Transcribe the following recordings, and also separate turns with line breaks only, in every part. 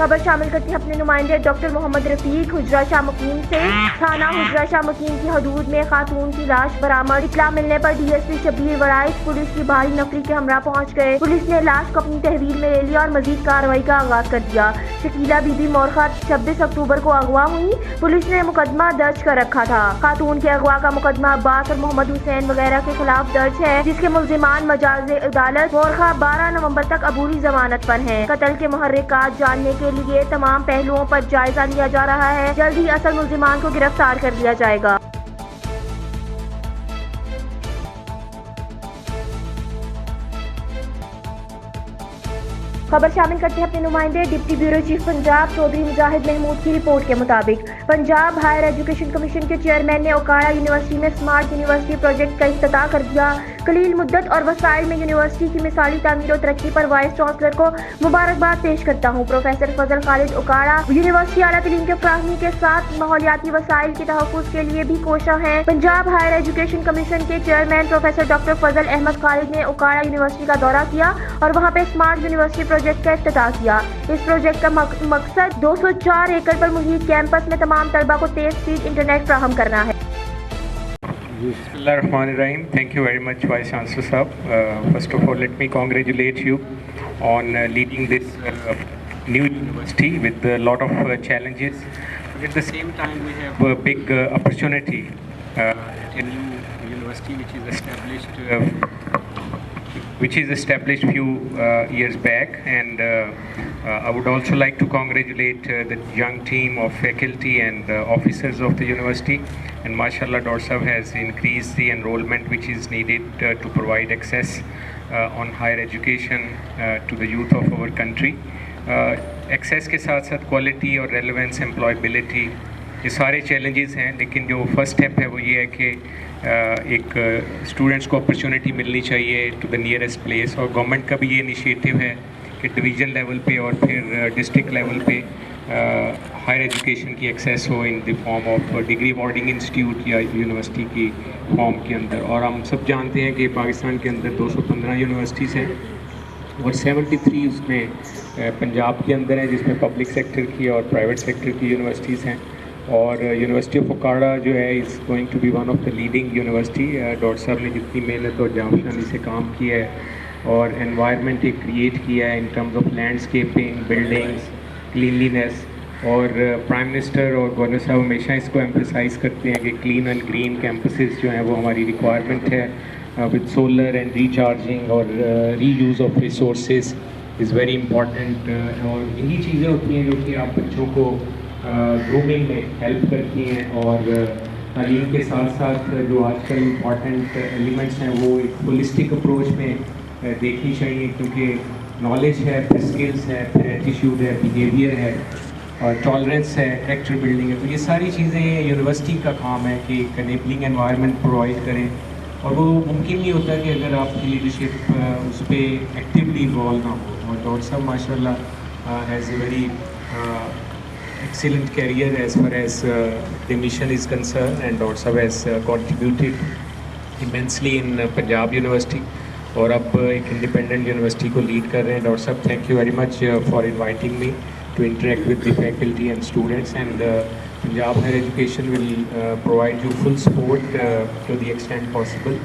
خبر شامل کرتے ہیں اپنے نمائندے ڈاکٹر محمد رفیق حجرہ شاہ مقیم سے۔ تھانہ حجرہ شاہ مقیم کی حدود میں خاتون کی لاش برآمد۔ اطلاع ملنے پر D S P Shabbir Warraich police کی بھاری نفری کے ہمراہ پہنچ گئے۔ پولیس نے لاش کو اپنی تحویل میں لے لیا اور مزید کارروائی کا آغاز کر دیا۔ شکیلہ بی بی مورخہ 26 اکتوبر کو اغوا ہوئی۔ پولیس نے مقدمہ درج کر رکھا تھا۔ خاتون کے اغوا کا مقدمہ عباس اور محمد حسین وغیرہ کے خلاف درج ہے، جس کے ملزمان مجاز عدالت مورخہ 12 نومبر تک عبوری ضمانت پر ہیں۔ قتل کے محرکات جاننے کے لیے تمام پہلوؤں پر جائزہ لیا جا رہا ہے۔ جلد ہی اصل ملزمان کو گرفتار کر لیا جائے گا۔ خبر شامل کرتے ہیں اپنے نمائندے deputy bureau chief Punjab Chaudhry Mujahid Mahmood کی رپورٹ کے مطابق پنجاب ہائر ایجوکیشن کمیشن کے چیئرمین نے اوکاڑا یونیورسٹی میں اسمارٹ یونیورسٹی پروجیکٹ کا افتتاح کر دیا۔ قلیل مدت اور وسائل میں یونیورسٹی کی مثالی تعمیر و ترقی پر وائس چانسلر کو مبارکباد پیش کرتا ہوں۔ پروفیسر فضل خالد اوکاڑا یونیورسٹی اعلیٰ تعلیم کے فراہمی کے ساتھ ماحولیاتی وسائل کے تحفظ کے لیے بھی کوشاں ہیں۔ پنجاب ہائر ایجوکیشن کمیشن کے چیئرمین پروفیسر ڈاکٹر فضل احمد خالد نے اوکاڑا یونیورسٹی کا دورہ کیا اور وہاں پہ اسمارٹ یونیورسٹی پروجیکٹ کا افتتاح کیا۔ اس پروجیکٹ کا مقصد 204 ایکڑ پر محیط کیمپس میں تمام طلبہ کو تیز اسپیڈ انٹرنیٹ فراہم کرنا ہے۔
بسم اللہ الرحمن الرحیم. Thank you very much, Vice Chancellor Sahab. First of all, let me congratulate you on leading this new university with a lot of challenges. But at the same time, we have a big opportunity at a new university which is established few years back, and I would also like to congratulate the young team of faculty and officers of the university. And mashallah, Dr. Sahab has increased the enrollment which is needed to provide access on higher education to the youth of our country. Access کے ساتھ ساتھ quality اور relevance, employability یہ سارے challenges ہیں، لیکن جو first step ہے وہ یہ ہے کہ ایک اسٹوڈنٹس کو اپرچونیٹی ملنی چاہیے ٹو دا نیئرسٹ پلیس، اور گورنمنٹ کا بھی یہ انیشیٹو ہے کہ ڈویژن لیول پہ اور پھر ڈسٹرکٹ لیول پہ ہائر ایجوکیشن کی access who in the form of degree boarding institute یا یونیورسٹی کی فارم کے اندر۔ اور ہم سب جانتے ہیں کہ پاکستان کے اندر 215 یونیورسٹیز ہیں اور 73 اس میں پنجاب کے اندر ہیں، جس میں پبلک سیکٹر کی اور پرائیویٹ سیکٹر کی یونیورسٹیز ہیں۔ اور یونیورسٹی آف اوکاڑا جو ہے is going to be one of the leading university. Doctor صاحب نے جتنی محنت اور جانشانی سے کام کیا ہے اور انوائرمنٹ ایک کریٹ کیا ہے in terms of landscaping, buildings, cleanliness, اور پرائم منسٹر اور گورنر صاحب ہمیشہ اس کو ایمفیسائز کرتے ہیں کہ کلین اینڈ گرین کیمپسز جو ہیں وہ ہماری ریکوائرمنٹ ہے وتھ سولر اینڈ ریچارجنگ اور reuse of resources is very important. اور یہی چیزیں ہوتی ہیں جو کہ آپ بچوں کو گرومنگ میں ہیلپ کرتی ہیں، اور تعلیم کے ساتھ ساتھ جو آج کل امپورٹنٹ ایلیمنٹس ہیں وہ ایک ہولسٹک اپروچ میں دیکھنی چاہیے، کیونکہ نالج ہے، پھر اسکلس ہے، پھر ایٹیٹیوڈ ہے، بیہیویئر ہے، اور ٹالرنس ہے، کریکٹر بلڈنگ ہے۔ تو یہ ساری چیزیں یونیورسٹی کا کام ہے کہ ایک انیبلنگ انوائرمنٹ پرووائڈ کریں، اور وہ ممکن نہیں ہوتا کہ اگر آپ کی لیڈرشپ اس پہ ایکٹیولی انوالو نہ ہو۔ اور ڈاکٹر صاحب ماشاء اللہ has a very excellent career as far as the mission is concerned, and Dr. Sahab has contributed immensely in Punjab University اور اب ایک independent university کو lead کر رہے ہیں۔ Dr. Sahab, thank you very much for inviting me to interact with the faculty and students, and Punjab Higher Education will provide you full support to the extent possible,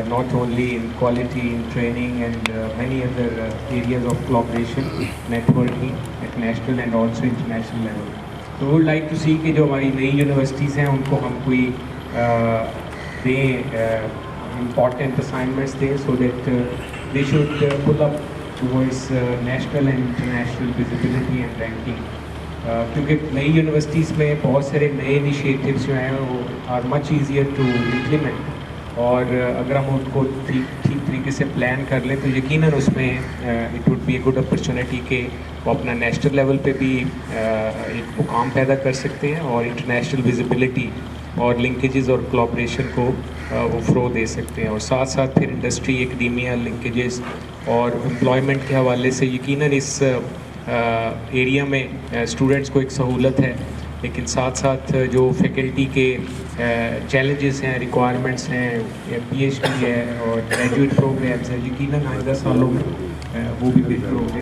not only in quality, in training and many other areas of collaboration, networking at national and also international level. So we would like to see کہ جو ہماری نئی universities ہیں ان کو ہم کوئی دیں important assignments دیں so that they should pull up towards national and international visibility and ranking. کیونکہ نئی یونیورسٹیز میں بہت سارے نئے انیشیٹیوز جو ہیں وہ are much easier to implement، اور اگر ہم ان کو ٹھیک طریقے سے پلان کر لیں تو یقیناً اس میں it would be a good opportunity کہ وہ اپنا نیشنل لیول پہ بھی ایک مقام پیدا کر سکتے ہیں، اور انٹرنیشنل ویزیبلٹی اور لنکیجز اور کولابریشن کو وہ فروغ دے سکتے ہیں، اور ساتھ ساتھ پھر انڈسٹری، ایکڈیمیا لنکیجز اور امپلائمنٹ کے حوالے سے یقیناً اس ایریا میں اسٹوڈنٹس کو ایک سہولت ہے، لیکن ساتھ ساتھ جو فیکلٹی کے چیلنجز ہیں، ریکوائرمنٹس ہیں، پی ایچ ڈی ہے اور گریجویٹ پروگرامس ہیں، یقیناً آئندہ سالوں میں وہ بھی بہتر ہوں گے۔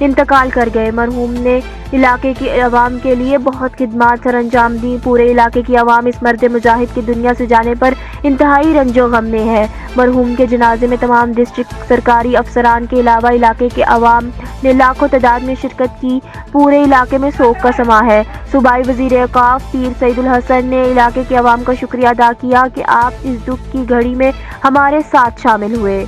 انتقال کر گئے۔ مرحوم نے علاقے کی عوام کے لیے بہت خدمات سر انجام دی۔ پورے علاقے کی عوام اس مرد مجاہد کے دنیا سے جانے پر انتہائی رنج و غم میں ہے۔ مرحوم کے جنازے میں تمام ڈسٹرکٹ سرکاری افسران کے علاوہ علاقے کے عوام نے لاکھوں تعداد میں شرکت کی۔ پورے علاقے میں سوگ کا سماں ہے۔ صوبائی وزیر اوقاف پیر سعید الحسن نے علاقے کے عوام کا شکریہ ادا کیا کہ آپ اس دکھ کی گھڑی میں ہمارے ساتھ شامل ہوئے۔